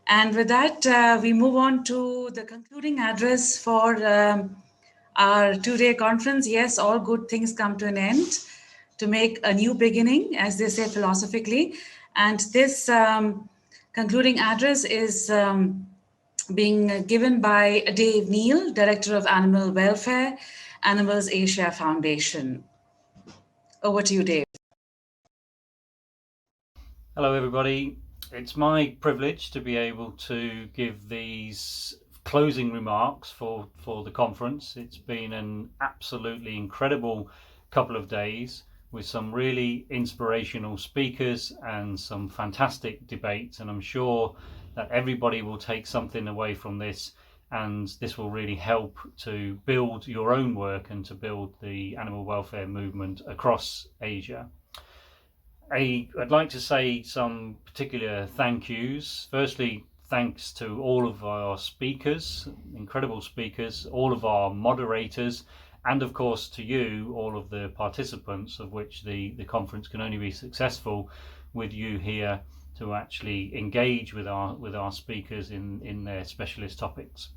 And with that, we move on to the concluding address for our two-day conference. Yes, all good things come to an end to make a new beginning, as they say philosophically. And this concluding address is being given by Dave Neale, Director of Animal Welfare, Animals Asia Foundation. Over to you, Dave. Hello everybody, it's my privilege to be able to give these closing remarks for the conference. It's been an absolutely incredible couple of days with some really inspirational speakers and some fantastic debates, and I'm sure that everybody will take something away from this, and this will really help to build your own work and to build the animal welfare movement across Asia. I'd like to say some particular thank yous. Firstly, thanks to all of our speakers, incredible speakers, all of our moderators, and of course to you, all of the participants, of which the conference can only be successful with you here to actually engage with our speakers in their specialist topics.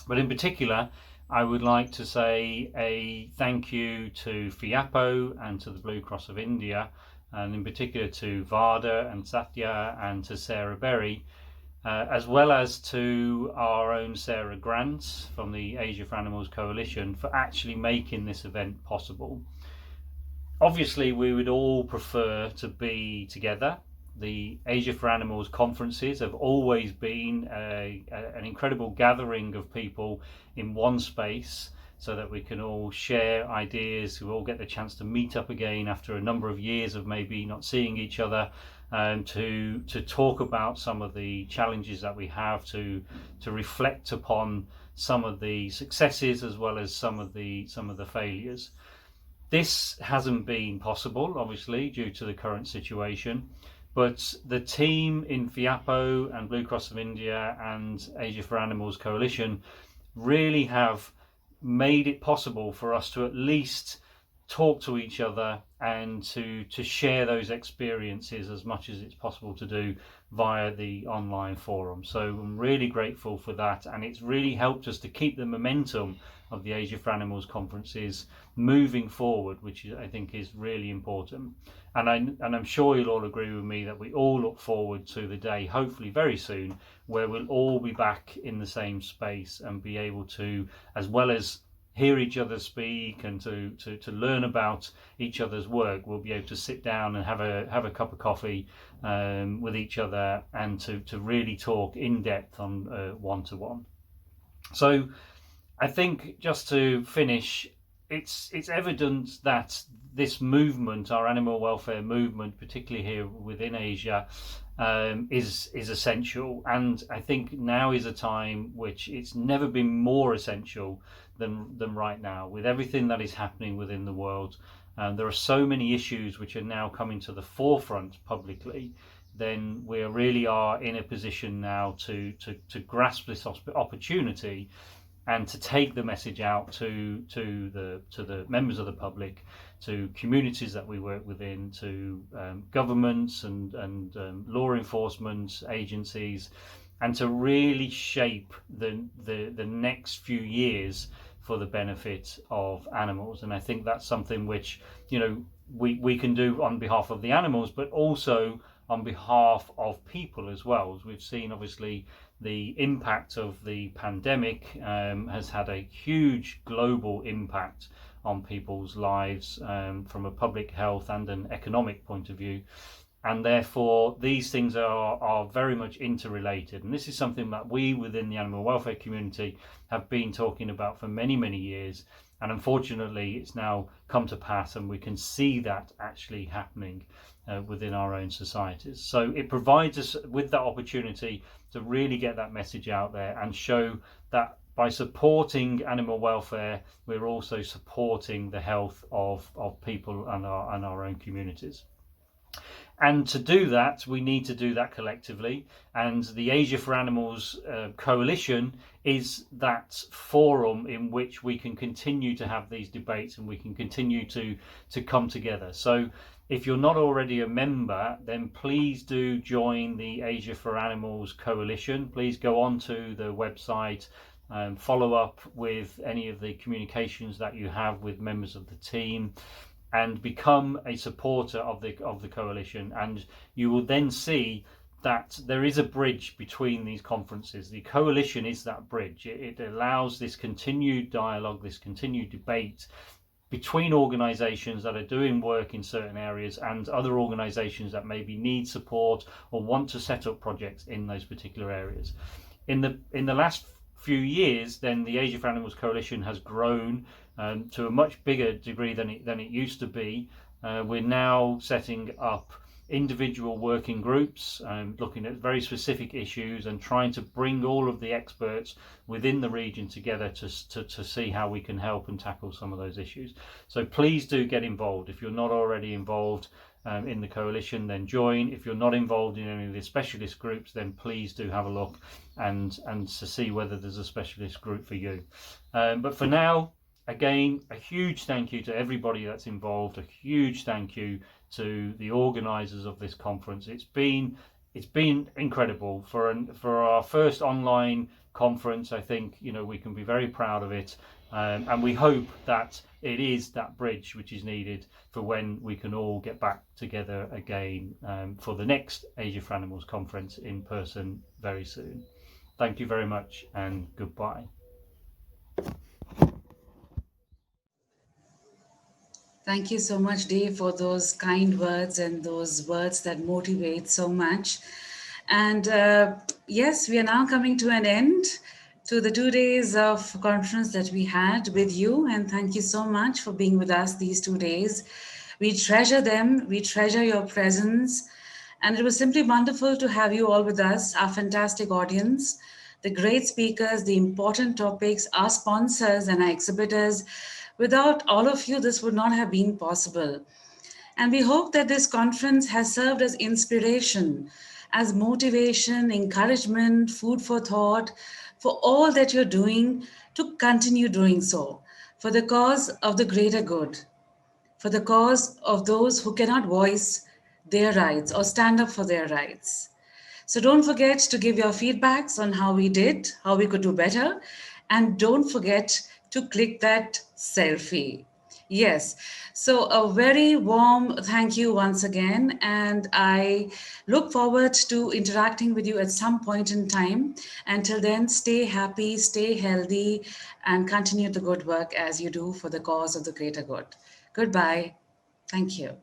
But in particular, I would like to say a thank you to FIAPO and to the Blue Cross of India, and in particular to Vada and Satya and to Sarah Berry, as well as to our own Sarah Grant from the Asia for Animals Coalition for actually making this event possible. Obviously, we would all prefer to be together. The Asia for Animals conferences have always been an incredible gathering of people in one space, so that we can all share ideas, we all get the chance to meet up again after a number of years of maybe not seeing each other, to talk about some of the challenges that we have, to reflect upon some of the successes as well as some of the failures. This hasn't been possible, obviously, due to the current situation, but the team in FIAPO and Blue Cross of India and Asia for Animals Coalition really have made it possible for us to at least talk to each other and to share those experiences as much as it's possible to do via the online forum. So I'm really grateful for that, and it's really helped us to keep the momentum of the Asia for Animals conferences moving forward, which I think is really important. And I'm sure you'll all agree with me that we all look forward to the day, hopefully very soon, where we'll all be back in the same space and be able to, as well as hear each other speak and to learn about each other's work, we'll be able to sit down and have a cup of coffee with each other and to really talk in depth on one-to-one. So I think, just to finish, it's evident that this movement, our animal welfare movement, particularly here within Asia, is essential, and I think now is a time which it's never been more essential than right now, with everything that is happening within the world. There are so many issues which are now coming to the forefront publicly. Then we really are in a position now to grasp this opportunity and to take the message out to the members of the public, to communities that we work within, to governments and law enforcement agencies, and to really shape the next few years for the benefit of animals. And I think that's something which, we can do on behalf of the animals, but also on behalf of people as well. As we've seen, obviously, the impact of the pandemic has had a huge global impact on people's lives from a public health and an economic point of view. And therefore, these things are very much interrelated. And this is something that we within the animal welfare community have been talking about for many, many years. And unfortunately, it's now come to pass, and we can see that actually happening within our own societies. So it provides us with that opportunity to really get that message out there and show that by supporting animal welfare, we're also supporting the health of people and our own communities. And to do that, we need to do that collectively. And the Asia for Animals Coalition is that forum in which we can continue to have these debates and we can continue to come together. So If you're not already a member, then please do join the Asia for Animals Coalition. Please go onto the website, follow up with any of the communications that you have with members of the team, and become a supporter of the coalition. And you will then see that there is a bridge between these conferences. The coalition is that bridge. It allows this continued dialogue, this continued debate between organisations that are doing work in certain areas and other organisations that maybe need support or want to set up projects in those particular areas. In the last few years, then the Asia for Animals Coalition has grown to a much bigger degree than it used to be. We're now setting up individual working groups, looking at very specific issues and trying to bring all of the experts within the region together to see how we can help and tackle some of those issues. So please do get involved. If you're not already involved in the coalition, then join. If you're not involved in any of the specialist groups, then please do have a look and to see whether there's a specialist group for you. But for now, again, a huge thank you to everybody that's involved, a huge thank you to the organisers of this conference. It's been incredible for our first online conference. I think we can be very proud of it, and we hope that it is that bridge which is needed for when we can all get back together again for the next Asia for Animals conference in person very soon. Thank you very much and goodbye. Thank you so much, Dave, for those kind words and those words that motivate so much. And yes, we are now coming to an end to the 2 days of conference that we had with you. And thank you so much for being with us these 2 days. We treasure them. We treasure your presence. And it was simply wonderful to have you all with us, our fantastic audience, the great speakers, the important topics, our sponsors and our exhibitors. Without all of you, this would not have been possible. And we hope that this conference has served as inspiration, as motivation, encouragement, food for thought, for all that you're doing to continue doing so, for the cause of the greater good, for the cause of those who cannot voice their rights or stand up for their rights. So don't forget to give your feedbacks on how we did, how we could do better, and don't forget to click that selfie. Yes, so a very warm thank you once again, and I look forward to interacting with you at some point in time. Until then, stay happy, stay healthy, and continue the good work as you do for the cause of the greater good. Goodbye. Thank you.